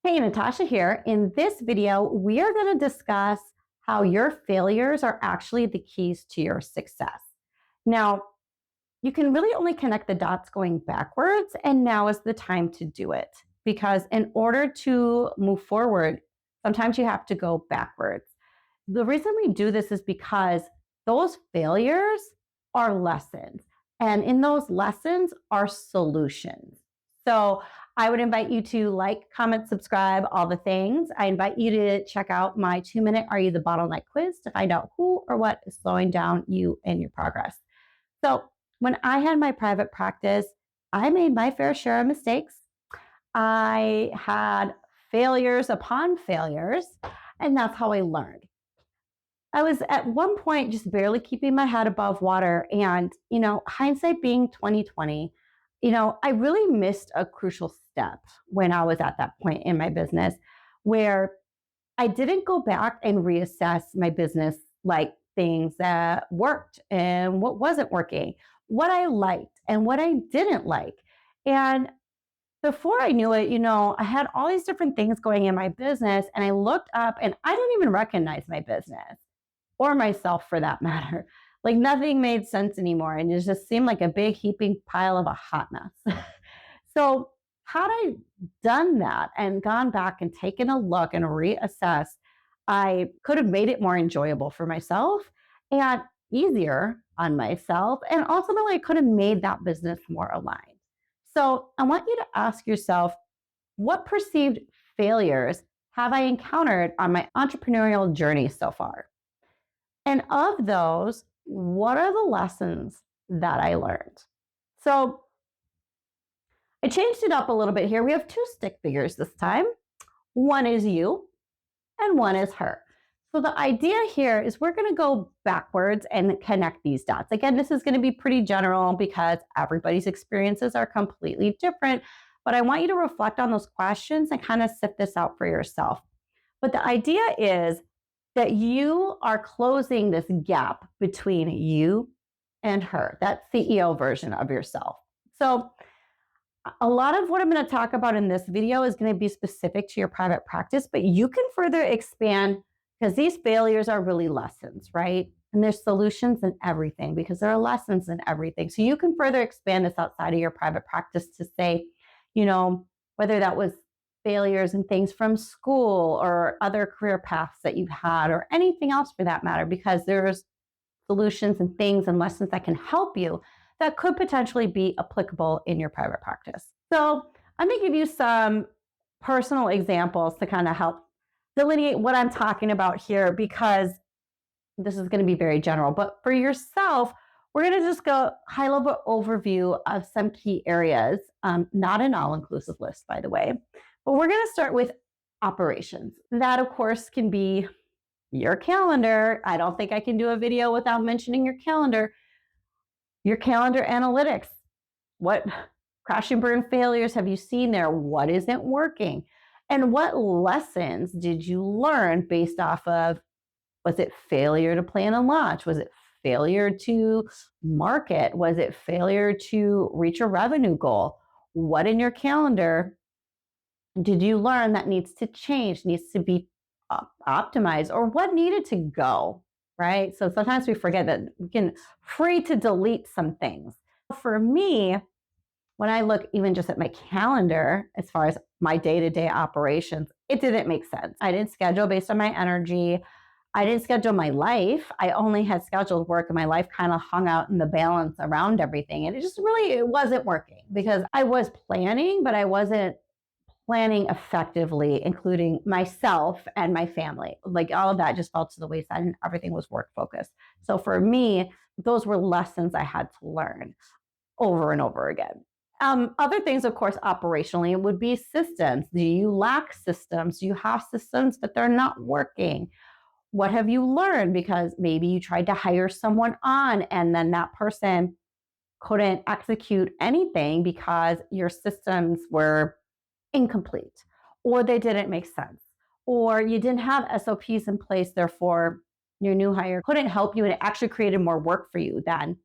Hey, Natasha here. In this video, we are going to discuss how your failures are actually the keys to your success. Now, you can really only connect the dots going backwards, and now is the time to do it. Because in order to move forward, sometimes you have to go backwards. The reason we do this is because those failures are lessons, and in those lessons are solutions. So I would invite you to like, comment, subscribe, all the things. I invite you to check out my 2-minute Are You the Bottleneck quiz to find out who or what is slowing down you and your progress. So when I had my private practice, I made my fair share of mistakes. I had failures upon failures, and that's how I learned. I was at one point just barely keeping my head above water, and hindsight being 2020, I really missed a crucial step when I was at that point in my business where I didn't go back and reassess my business, like things that worked and what wasn't working, what I liked and what I didn't like. And before I knew it, I had all these different things going in my business, and I looked up and I didn't even recognize my business or myself for that matter. Like nothing made sense anymore. And it just seemed like a big heaping pile of a hot mess. So had I done that and gone back and taken a look and reassessed, I could have made it more enjoyable for myself and easier on myself. And ultimately, I could have made that business more aligned. So I want you to ask yourself, what perceived failures have I encountered on my entrepreneurial journey so far? And of those, what are the lessons that I learned? So I changed it up a little bit here. We have two stick figures this time. One is you and one is her. So the idea here is we're going to go backwards and connect these dots. Again, this is going to be pretty general because everybody's experiences are completely different, but I want you to reflect on those questions and kind of sift this out for yourself. But the idea is that you are closing this gap between you and her, that CEO version of yourself. So a lot of what I'm going to talk about in this video is going to be specific to your private practice, but you can further expand because these failures are really lessons, right? And there's solutions in everything because there are lessons in everything. So you can further expand this outside of your private practice to say, whether that was failures and things from school or other career paths that you've had or anything else for that matter, because there's solutions and things and lessons that can help you that could potentially be applicable in your private practice. So I'm going to give you some personal examples to kind of help delineate what I'm talking about here, because this is going to be very general. But for yourself, we're going to just go high-level overview of some key areas, not an all-inclusive list, by the way. But we're going to start with operations. That, of course, can be your calendar. I don't think I can do a video without mentioning your calendar analytics. What crash and burn failures have you seen there? What isn't working? And what lessons did you learn based off of, was it failure to plan and launch? Was it failure to market? Was it failure to reach a revenue goal? What in your calendar did you learn that needs to change, needs to be optimized, or what needed to go, right? So sometimes we forget that we can free to delete some things. For me, when I look even just at my calendar, as far as my day-to-day operations, it didn't make sense. I didn't schedule based on my energy. I didn't schedule my life. I only had scheduled work, and my life kind of hung out in the balance around everything. And it wasn't working because I was planning, but I wasn't planning effectively, including myself and my family. Like all of that just fell to the wayside and everything was work focused. So for me, those were lessons I had to learn over and over again. Other things, of course, operationally, would be systems. Do you lack systems? Do you have systems, but they're not working? What have you learned? Because maybe you tried to hire someone on and then that person couldn't execute anything because your systems were incomplete, or they didn't make sense, or you didn't have SOPs in place, therefore your new hire couldn't help you and it actually created more work for you than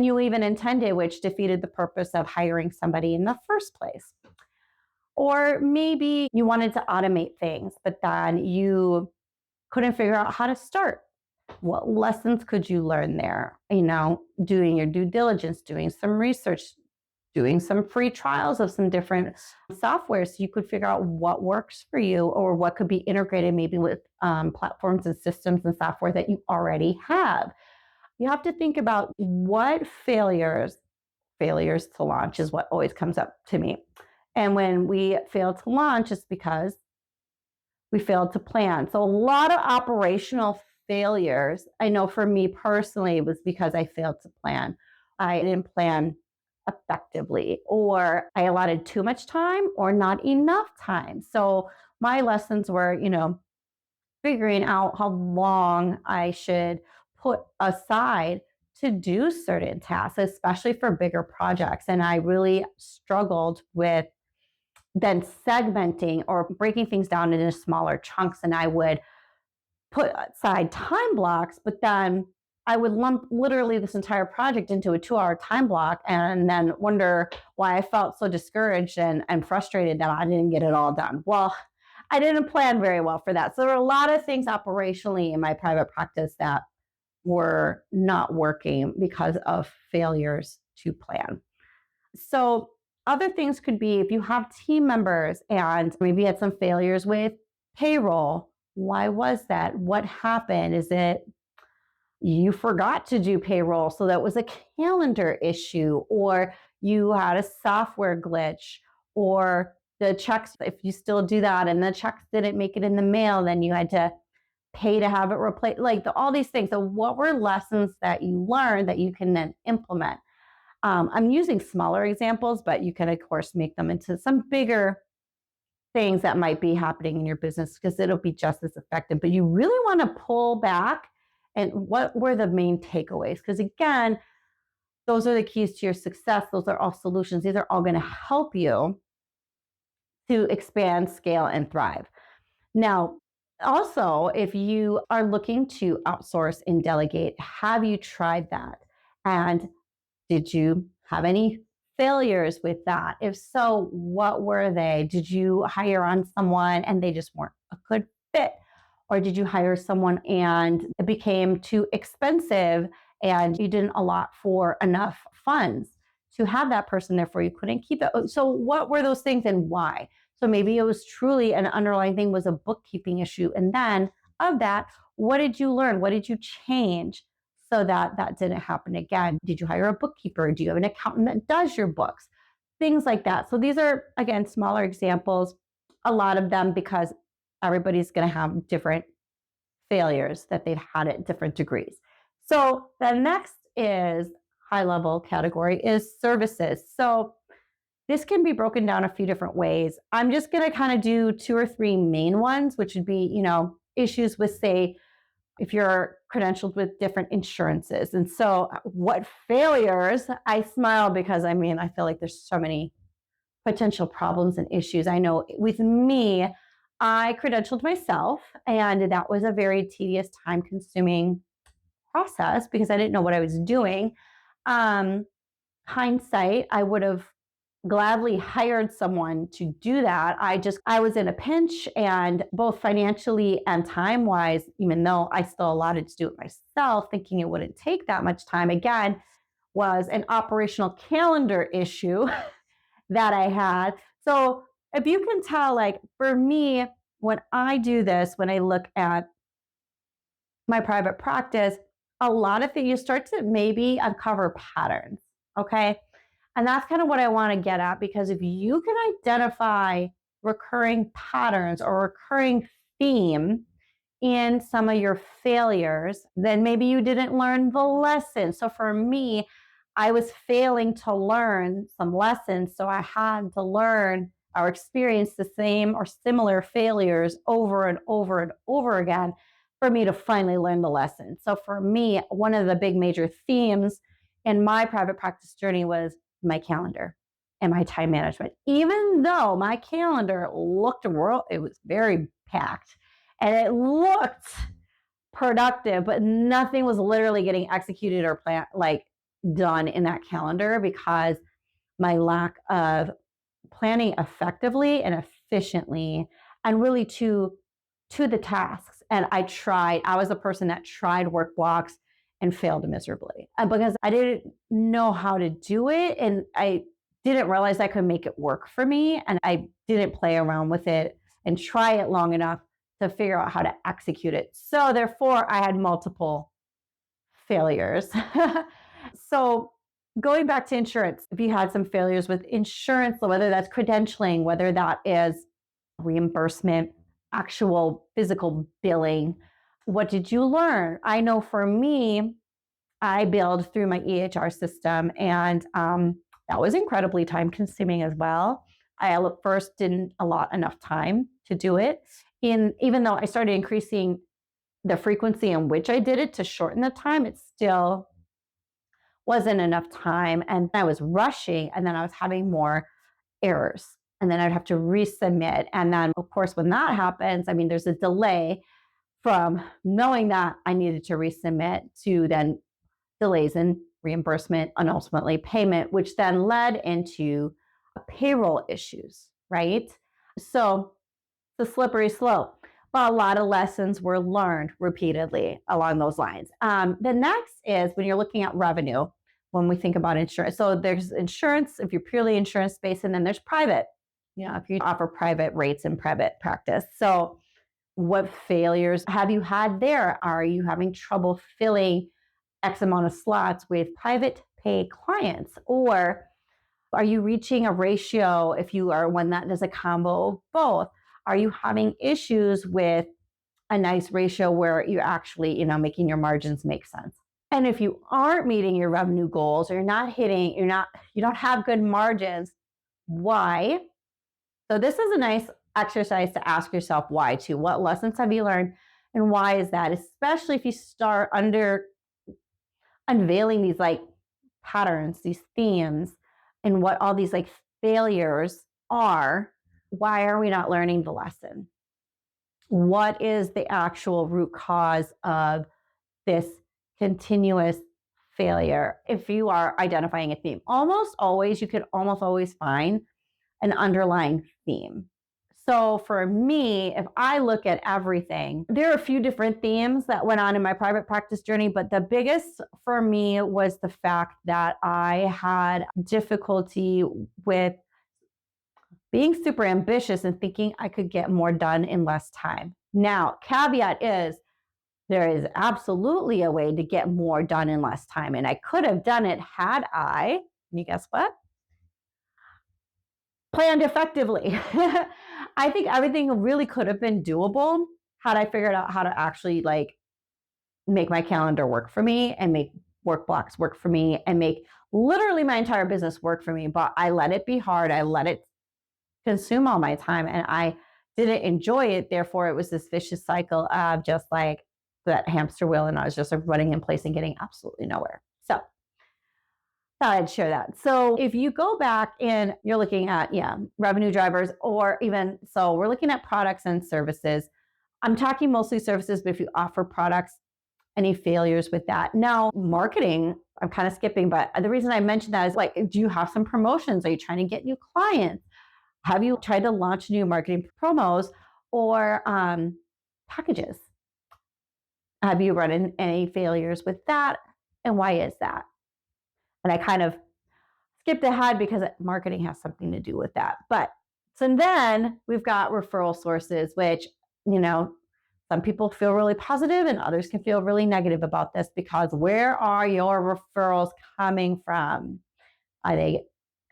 you even intended, which defeated the purpose of hiring somebody in the first place. Or maybe you wanted to automate things, but then you couldn't figure out how to start. What lessons could you learn there? Doing your due diligence, doing some research, doing some free trials of some different software so you could figure out what works for you or what could be integrated maybe with platforms and systems and software that you already have. You have to think about what failures to launch is what always comes up to me. And when we fail to launch, it's because we failed to plan. So a lot of operational failures, I know for me personally, was because I failed to plan. I didn't plan effectively, or I allotted too much time or not enough time. So my lessons were, figuring out how long I should put aside to do certain tasks, especially for bigger projects. And I really struggled with then segmenting or breaking things down into smaller chunks. And I would put aside time blocks, but then I would lump literally this entire project into a 2-hour time block and then wonder why I felt so discouraged and frustrated that I didn't get it all done. Well, I didn't plan very well for that. So there were a lot of things operationally in my private practice that were not working because of failures to plan. So other things could be if you have team members and maybe you had some failures with payroll. Why was that? What happened? Is it you forgot to do payroll, so that was a calendar issue, or you had a software glitch, or the checks, if you still do that and the checks didn't make it in the mail, then you had to pay to have it replaced, like all these things. So what were lessons that you learned that you can then implement? I'm using smaller examples, but you can of course make them into some bigger things that might be happening in your business because it'll be just as effective. But you really want to pull back and what were the main takeaways? Because again, those are the keys to your success. Those are all solutions. These are all going to help you to expand, scale, and thrive. Now, also, if you are looking to outsource and delegate, have you tried that? And did you have any failures with that? If so, what were they? Did you hire on someone and they just weren't a good fit? Or did you hire someone and it became too expensive and you didn't allot for enough funds to have that person there for you? Couldn't keep it. So what were those things and why? So maybe it was truly an underlying thing was a bookkeeping issue. And then of that, what did you learn? What did you change so that that didn't happen again? Did you hire a bookkeeper? Do you have an accountant that does your books? Things like that. So these are, again, smaller examples, a lot of them because everybody's going to have different failures that they've had at different degrees. So the next is high level category is services. So this can be broken down a few different ways. I'm just going to kind of do 2 or 3 main ones, which would be, issues with, say, if you're credentialed with different insurances. And so what failures, I smile because I feel like there's so many potential problems and issues. I know with me, I credentialed myself, and that was a very tedious, time consuming process because I didn't know what I was doing. Hindsight, I would have gladly hired someone to do that. I was in a pinch, and both financially and time wise, even though I still allotted to do it myself, thinking it wouldn't take that much time, again, was an operational calendar issue that I had. So if you can tell, like for me, when I do this, when I look at my private practice, a lot of things you start to maybe uncover patterns. Okay. And that's kind of what I want to get at, because if you can identify recurring patterns or recurring theme in some of your failures, then maybe you didn't learn the lesson. So for me, I was failing to learn some lessons. So I had to learn or experience the same or similar failures over and over and over again for me to finally learn the lesson. So for me, one of the big major themes in my private practice journey was my calendar and my time management. Even though my calendar looked it was very packed and it looked productive, but nothing was literally getting executed or done in that calendar because my lack of planning effectively and efficiently and really to the tasks. And I was a person that tried work blocks and failed miserably because I didn't know how to do it. And I didn't realize I could make it work for me. And I didn't play around with it and try it long enough to figure out how to execute it. So therefore, I had multiple failures. So going back to insurance, if you had some failures with insurance, whether that's credentialing, whether that is reimbursement, actual physical billing, what did you learn? I know for me, I billed through my EHR system, and that was incredibly time consuming as well. I first didn't allot enough time to do it. Even though I started increasing the frequency in which I did it to shorten the time, it still wasn't enough time. And I was rushing, and then I was having more errors. And then I'd have to resubmit. And then, of course, when that happens, I mean, there's a delay from knowing that I needed to resubmit to then delays in reimbursement and ultimately payment, which then led into payroll issues, right? So the slippery slope. But a lot of lessons were learned repeatedly along those lines. The next is when you're looking at revenue, when we think about insurance. So there's insurance, if you're purely insurance-based, and then there's private, if you offer private rates and private practice. So what failures have you had there? Are you having trouble filling X amount of slots with private pay clients? Or are you reaching a ratio if you are one that does a combo of both? Are you having issues with a nice ratio where you're actually, making your margins make sense? And if you aren't meeting your revenue goals, or you don't have good margins, why? So this is a nice exercise to ask yourself why too. What lessons have you learned and why is that? Especially if you start unveiling these patterns, these themes, and what all these failures are. Why are we not learning the lesson? What is the actual root cause of this continuous failure? If you are identifying a theme, you can almost always find an underlying theme. So for me, if I look at everything, there are a few different themes that went on in my private practice journey, but the biggest for me was the fact that I had difficulty with being super ambitious and thinking I could get more done in less time. Now, caveat is there is absolutely a way to get more done in less time. And I could have done it had I, and you guess what? Planned effectively. I think everything really could have been doable had I figured out how to actually make my calendar work for me and make work blocks work for me and make literally my entire business work for me. But I let it be hard. I let it consume all my time and I didn't enjoy it. Therefore, it was this vicious cycle of just that hamster wheel, and I was just running in place and getting absolutely nowhere. So thought I'd share that. So if you go back and you're looking at, revenue drivers, or even, so we're looking at products and services. I'm talking mostly services, but if you offer products, any failures with that? Now, marketing, I'm kind of skipping, but the reason I mentioned that is do you have some promotions? Are you trying to get new clients? Have you tried to launch new marketing promos or packages? Have you run into any failures with that? And why is that? And I kind of skipped ahead because marketing has something to do with that. But so then we've got referral sources, which, some people feel really positive and others can feel really negative about this, because where are your referrals coming from? Are they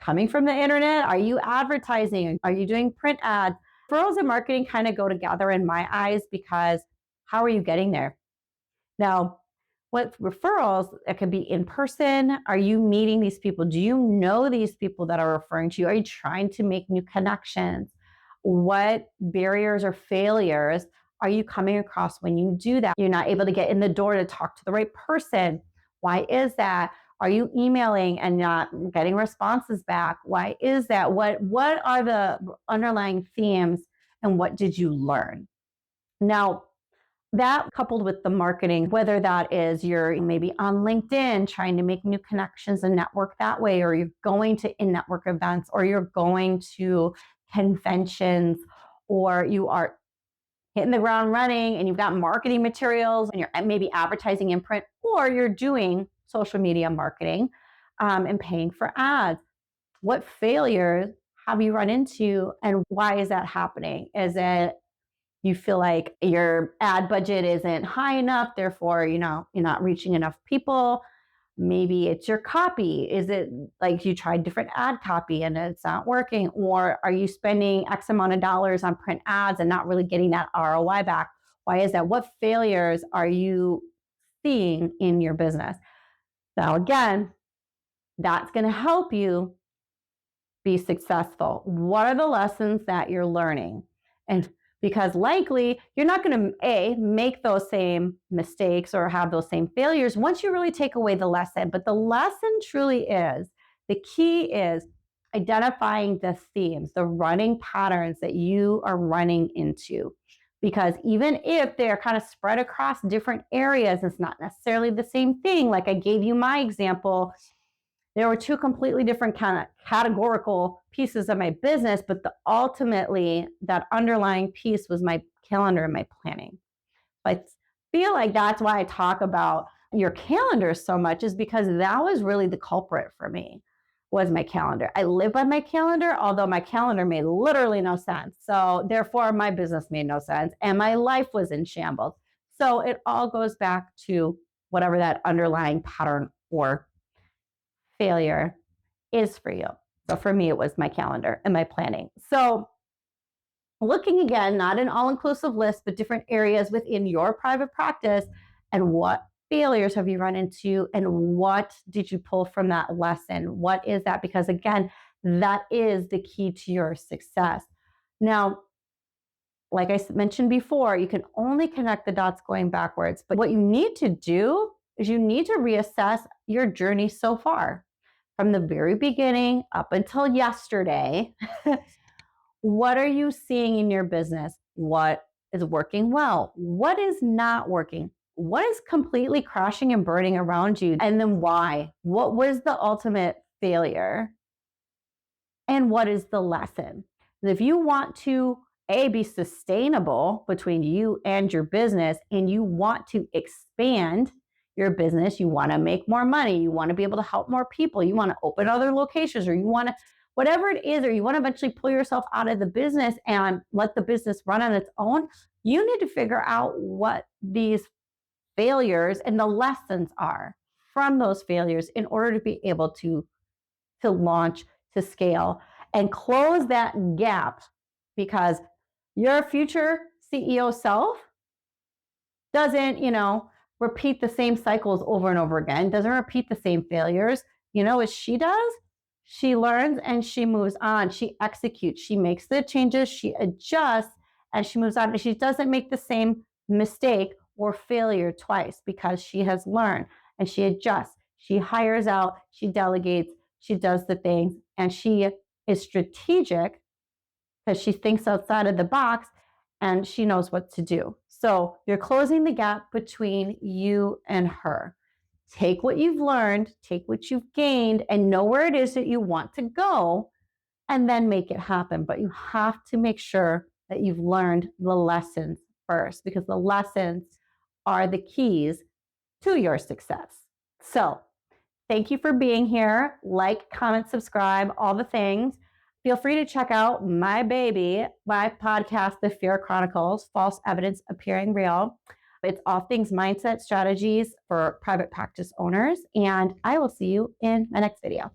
coming from the internet? Are you advertising? Are you doing print ads? Referrals and marketing kind of go together in my eyes, because how are you getting there? Now, with referrals, it could be in person. Are you meeting these people? Do you know these people that are referring to you? Are you trying to make new connections? What barriers or failures are you coming across when you do that? You're not able to get in the door to talk to the right person. Why is that? Are you emailing and not getting responses back? Why is that? What are the underlying themes and what did you learn? Now, That coupled with the marketing, whether that is you're maybe on LinkedIn trying to make new connections and network that way, or you're going to in-network events, or you're going to conventions, or you are hitting the ground running and you've got marketing materials and you're maybe advertising in print, or you're doing social media marketing and paying for ads. What failures have you run into and why is that happening? Is it you feel like your ad budget isn't high enough, therefore, you're not reaching enough people? Maybe it's your copy. Is it like you tried different ad copy and it's not working? Or are you spending X amount of dollars on print ads and not really getting that ROI back? Why is that? What failures are you seeing in your business? Now, again, that's going to help you be successful. What are the lessons that you're learning? And because likely you're not going to make those same mistakes or have those same failures once you really take away the lesson. But the lesson truly is, the key is identifying the themes, the running patterns that you are running into. Because even if they're kind of spread across different areas, it's not necessarily the same thing. Like I gave you my example, there were two completely different kind of categorical pieces of my business, but ultimately that underlying piece was my calendar and my planning. I feel like that's why I talk about your calendar so much, is because that was really the culprit for me, was my calendar. I live by my calendar, although my calendar made literally no sense. So therefore my business made no sense and my life was in shambles. So it all goes back to whatever that underlying pattern or failure is for you. So for me, it was my calendar and my planning. So looking again, not an all-inclusive list, but different areas within your private practice, and what failures have you run into and what did you pull from that lesson? What is that? Because again, that is the key to your success. Now, like I mentioned before, you can only connect the dots going backwards, but what you need to do is you need to reassess your journey so far from the very beginning up until yesterday. What are you seeing in your business? What is working well? What is not working? What is completely crashing and burning around you? And then why? What was the ultimate failure? And what is the lesson? If you want to be sustainable between you and your business, and you want to expand your business, you want to make more money, you want to be able to help more people, you want to open other locations, or you want to, whatever it is, or you want to eventually pull yourself out of the business and let the business run on its own, you need to figure out what these failures and the lessons are from those failures in order to be able to launch, to scale, and close that gap. Because your future CEO self doesn't, repeat the same cycles over and over again, doesn't repeat the same failures. What she does? She learns and she moves on. She executes. She makes the changes. She adjusts and she moves on. And she doesn't make the same mistake or failure twice, because she has learned and she adjusts. She hires out. She delegates. She does the things, and she is strategic because she thinks outside of the box and she knows what to do. So you're closing the gap between you and her. Take what you've learned, take what you've gained, and know where it is that you want to go, and then make it happen. But you have to make sure that you've learned the lessons first, because the lessons are the keys to your success. So thank you for being here. Like, comment, subscribe, all the things. Feel free to check out my baby, my podcast, The Fear Chronicles, False Evidence Appearing Real. It's all things mindset strategies for private practice owners. And I will see you in my next video.